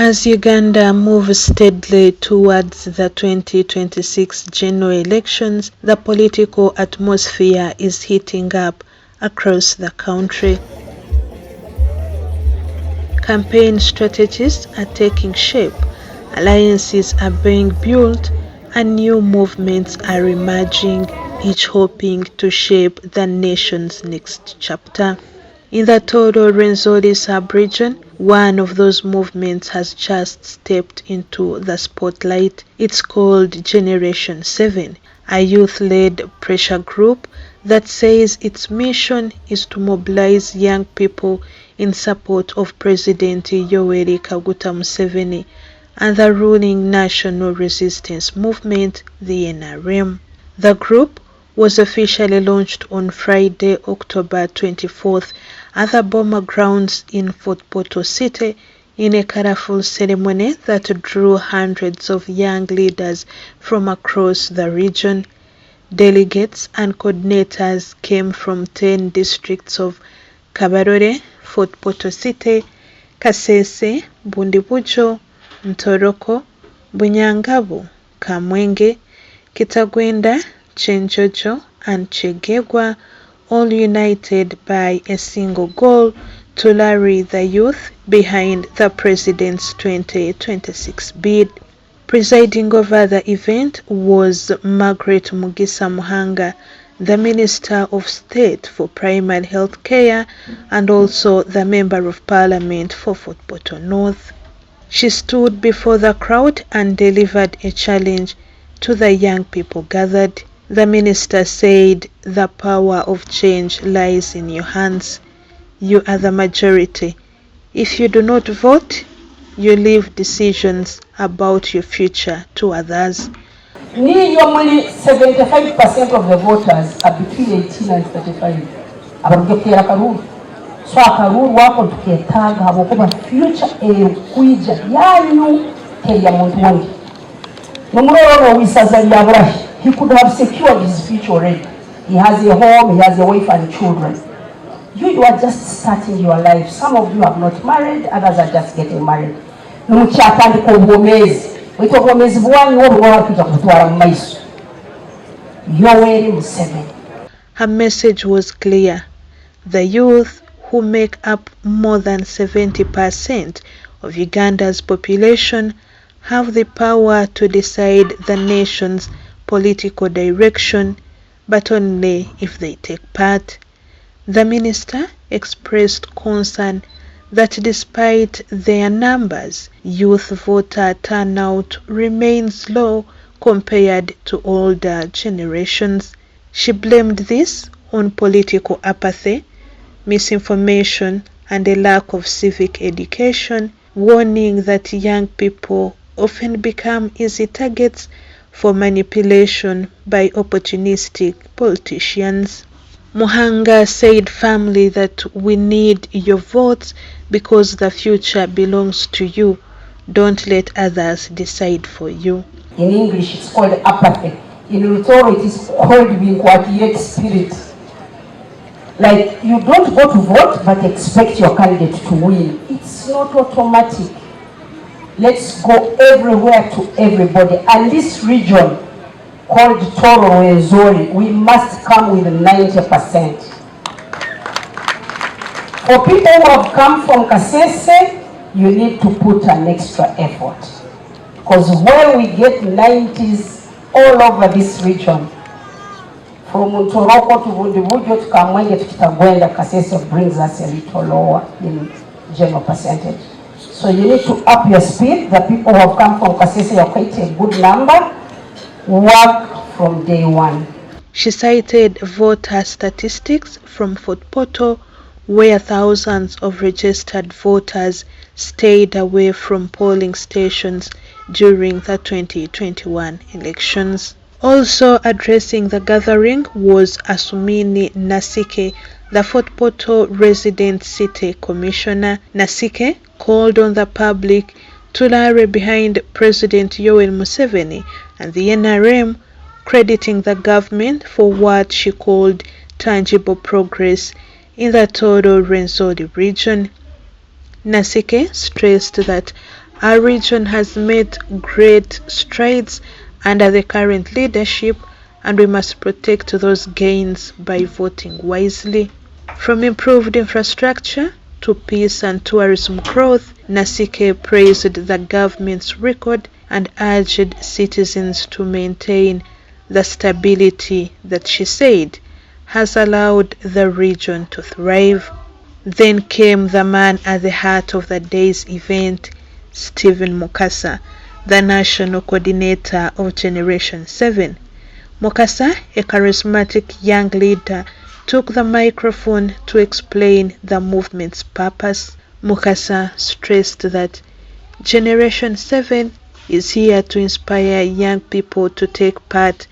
As Uganda moves steadily towards the 2026 general elections, the political atmosphere is heating up across the country. Campaign strategies are taking shape, alliances are being built, and new movements are emerging, each hoping to shape the nation's next chapter. In the Tooro Rwenzori sub-region, one of those movements has just stepped into the spotlight. It's called Generation 7, a youth-led pressure group that says its mission is to mobilize young people in support of President Yoweri Kaguta Museveni and the ruling National Resistance Movement, the NRM. The group was officially launched on Friday, October 24th at the Boma grounds in Fort Portal City in a colorful ceremony that drew hundreds of young leaders from across the region. Delegates and coordinators came from 10 districts of Kabarore, Fort Portal City, Kasese, Bundibujo, Ntoroko, Bunyangabu, Kamwenge, Kitagwenda, Chenjojo, and Chegegwa, all united by a single goal to rally the youth behind the President's 2026 bid. Presiding over the event was Margaret Muhanga, the Minister of State for Primary Health Care and also the Member of Parliament for Fort Portal North. She stood before the crowd and delivered a challenge to the young people gathered. The minister said, "The power of change lies in your hands. You are the majority. If you do not vote, you leave decisions about your future to others." Normally 75% of the voters are between 18 and 35. Abarugekera karuru. So akaruru wako tuketaga habokuba future kuija yanyu teya muntu wangi. Nomuroro wisaza yaburahi. He could have secured his future already. He has a home, he has a wife and children. You are just starting your life. Some of you have not married, others are just getting married. Her message was clear. The youth, who make up more than 70% of Uganda's population, have the power to decide the nation's political direction, but only if they take part. The minister expressed concern that despite their numbers, youth voter turnout remains low compared to older generations. She blamed this on political apathy, misinformation, and a lack of civic education, warning that young people often become easy targets for manipulation by opportunistic politicians. Muhanga said firmly that we need your votes because the future belongs to you. Don't let others decide for you. In English, it's called apathy. In Tooro, it is called Binkwatiye spirit. Like, you don't go to vote, but expect your candidate to win. It's not automatic. Let's go everywhere to everybody. And this region, called Tooro Rwenzori, we must come with 90%. For people who have come from Kasese, you need to put an extra effort. Because when we get 90s all over this region, from Ntoroko to Bundibujo to Kamwenge to Kitagwenda, Kasese brings us a little lower in general percentage. So you need to up your speed. The people who have come from Kasese are quite a good number. Work from day one. She cited voter statistics from Fort Portal, where thousands of registered voters stayed away from polling stations during the 2021 elections. Also addressing the gathering was Asumini Nasike, the Fort Portal resident city commissioner. Nasike called on the public to rally behind President Yoweri Museveni and the NRM, crediting the government for what she called tangible progress in the Tooro Rwenzori region. Nasike stressed that Our region has made great strides under the current leadership, and we must protect those gains by voting wisely. From improved infrastructure to peace and tourism growth, Nasike praised the government's record and urged citizens to maintain the stability that she said has allowed the region to thrive. Then came the man at the heart of the day's event, Stephen Mukasa, the national coordinator of Generation 7. Mukasa, a charismatic young leader, took the microphone to explain the movement's purpose. Mukasa stressed that Generation 7 is here to inspire young people to take part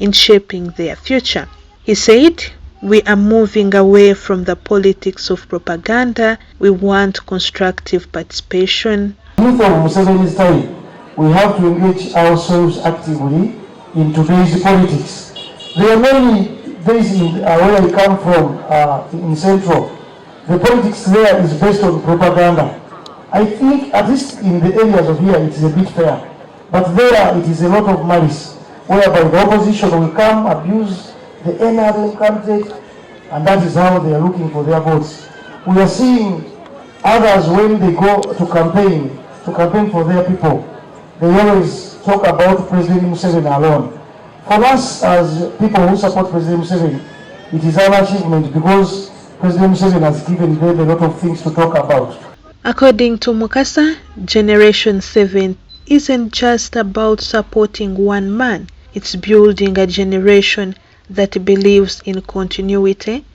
in shaping their future. He said, "We are moving away from the politics of propaganda. We want constructive participation." Youth of Museveni's time, we have to engage ourselves actively in today's politics. There are many days where I come from in Central. The politics there is based on propaganda. I think at least in the areas of here it is a bit fair. But there it is a lot of malice, whereby the opposition will come, abuse the NRM candidate, and that is how they are looking for their votes. We are seeing others when they go to campaign for their people, they always talk about President Museveni alone. For us as people who support President Museveni, it is an achievement because President Museveni has given them a lot of things to talk about. According to Mukasa, Generation 7 isn't just about supporting one man. It's building a generation that believes in continuity,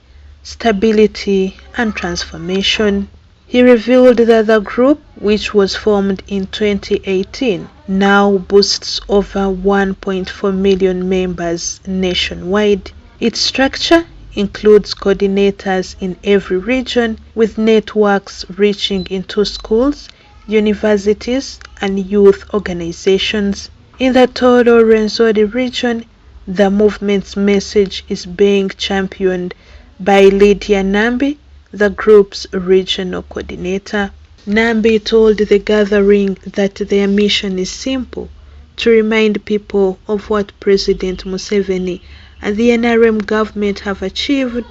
stability, and transformation. He revealed that the group, which was formed in 2018, now boasts over 1.4 million members nationwide. Its structure includes coordinators in every region, with networks reaching into schools, universities, and youth organizations. In the Tooro Rwenzori region, the movement's message is being championed by Lydia Nambi, the group's regional coordinator. Nambi told the gathering that their mission is simple: to remind people of what President Museveni and the NRM government have achieved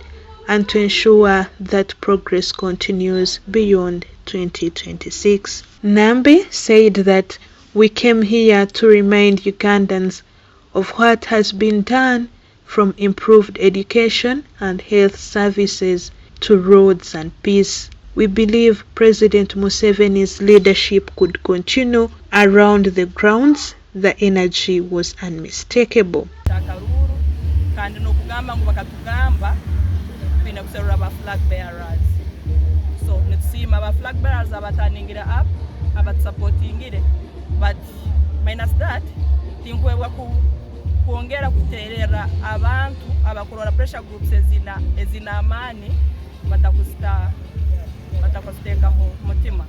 and to ensure that progress continues beyond 2026. Nambi said that we came here to remind Ugandans of what has been done, from improved education and health services to roads and peace. We believe President Museveni's leadership could continue. Around the grounds, the energy was unmistakable. Kandi nokugamba ngo bakatugamba twine kuserura aba flag bearers, so nitusiima aba flag bearers abataningira up abatusupportingire, but minus that tinkwebwa kuongera kuterera abantu abakorora pressure groups ezina amani batakustekaho mutima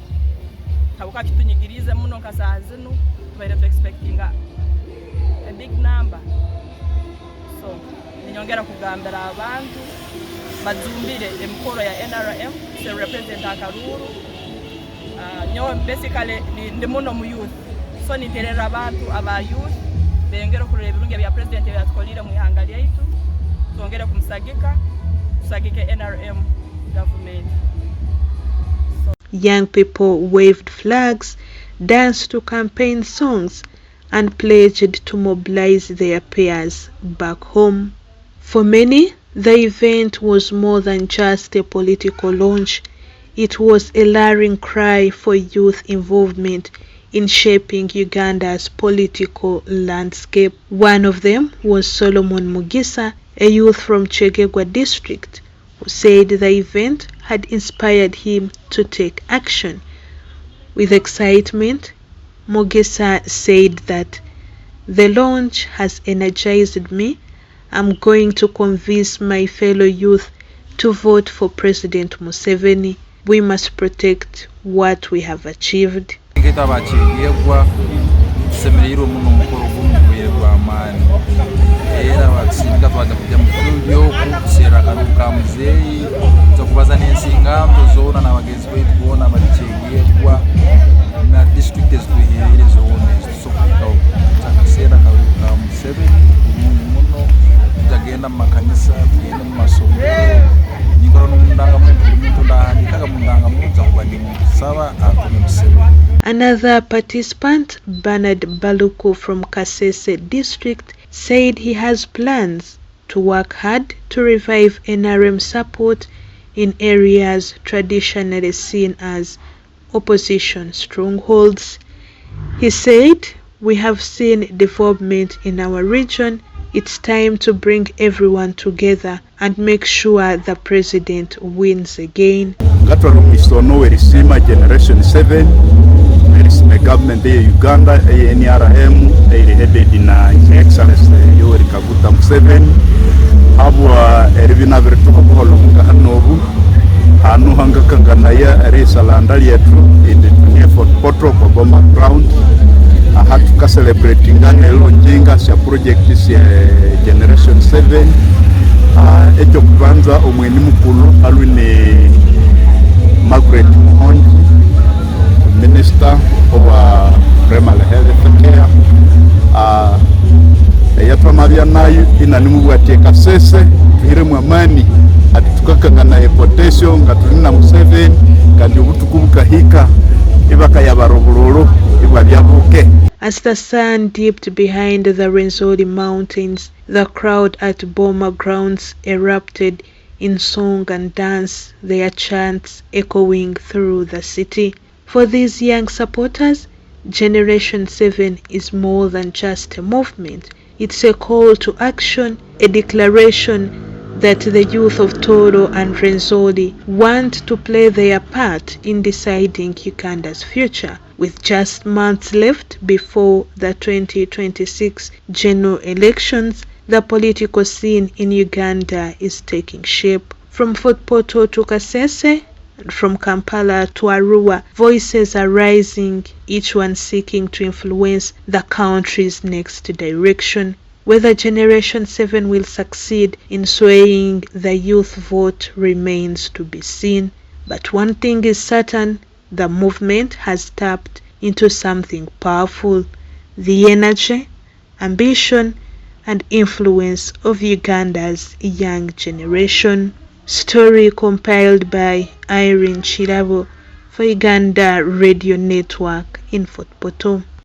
kabuka kitunyigirize muno nkasaha zino tubaire tu expecting a big number. So ninyongera kugambira abantu bazumbire emikoro ya NRM se represent Akaruru. Nyo basically ndi muno mu youth, so niterera abantu aba youth bengera kureba ibirunge bya president yatkolire mu ihanga lyaitu tongera kumusagika tusagike NRM government. Young people waved flags, danced to campaign songs, and pledged to mobilize their peers back home. For many, the event was more than just a political launch. It was a rallying cry for youth involvement in shaping Uganda's political landscape. One of them was Solomon Mugisa, a youth from Chegegwa district, who said the event had inspired him to take action. With excitement, Mugisa said that the launch has energized me. I'm going to convince my fellow youth to vote for President Museveni. We must protect what we have achieved. na district Another participant, Bernard Baluku from Kasese district, said he has plans to work hard to revive NRM support in areas traditionally seen as opposition strongholds. He said, "We have seen development in our region. It's time to bring everyone together and make sure the president wins again." Generation 7, there is a government in Uganda, NRM, headed in His Excellency Yoweri Kaguta Museveni. Habwa erivina virtuko kuholunga hanovu hanu hanga kanganaya resa landali yetu in Fort Potro kwa Boma Ground. Hatuka celebrating elo njinga sia project sia Generation 7. Echo kwanza umweni mukulu alwini Margaret Muhanga, Minister of Primary Health Care. Yatwamabya nayo inanimu bwatie Kasese tuhire mwamani ati tukakangana potassium nga tulina Museveni kandi ubutukubuka hika ibaka yabarobulolo ibwa byabuke. As the sun dipped behind the Rwenzori mountains, the crowd at Boma grounds erupted in song and dance, their chants echoing through the city. For these young supporters, Generation 7 is more than just a movement. It's a call to action, a declaration that the youth of Tooro and Rwenzori want to play their part in deciding Uganda's future. With just months left before the 2026 general elections, the political scene in Uganda is taking shape. From Fort Portal to Kasese, and from Kampala to Arua, voices are rising, each one seeking to influence the country's next direction. Whether Generation 7 will succeed in swaying the youth vote remains to be seen. But one thing is certain, the movement has tapped into something powerful: the energy, ambition, and influence of Uganda's young generation. Story compiled by Irene Chirabo for Uganda Radio Network in Fort Portal.